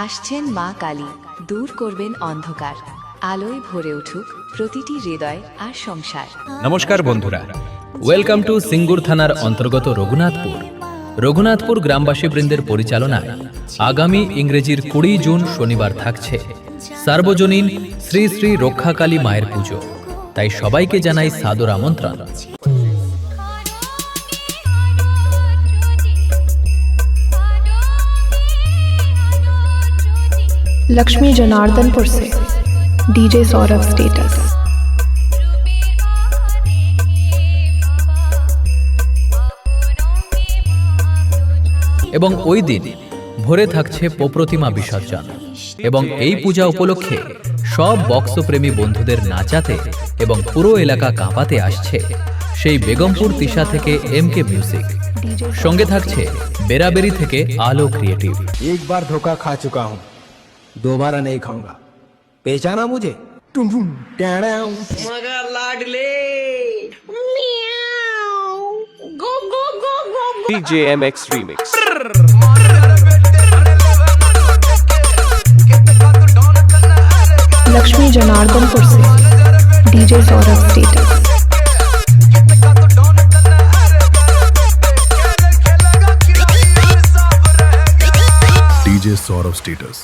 আসছেন মা কালী, দূর করবেন অন্ধকার, আলোয় ভরে উঠুক প্রতিটি হৃদয় আর সংসার। নমস্কার বন্ধুরা, ওয়েলকাম টু সিঙ্গুর থানার অন্তর্গত রঘুনাথপুর গ্রামবাসী বৃন্দের পরিচালনায় আগামী ইংরেজির 20 জুন শনিবার থাকছে সার্বজনীন শ্রী শ্রী রক্ষাকালী মায়ের পুজো। তাই সবাইকে জানাই সাদর আমন্ত্রণ। लक्ष्मी जनार्दनपुर से डीजे सौरभ स्टेटस। এবং ওই দিন ভোরে থাকছে প্রতিমা বিসর্জন এবং এই পূজা উপলক্ষে সব বক্সপ্রেমী বন্ধুদের নাচাতে এবং পুরো এলাকা কাঁপাতে আসছে সেই বেগমপুর তিশা থেকে MK মিউজিক। সঙ্গে থাকছে বেরাবেরি থেকে আলো ক্রিয়েটিভ। एक बार धोखा खा चुका हूँ, दोबारा नहीं खाऊंगा। पहचाना मुझे? मगर लाडले गो गो गो गो DJ MX Remix. Lakshmi Janardanpur से DJ Saurabh status. DJ Saurav Status.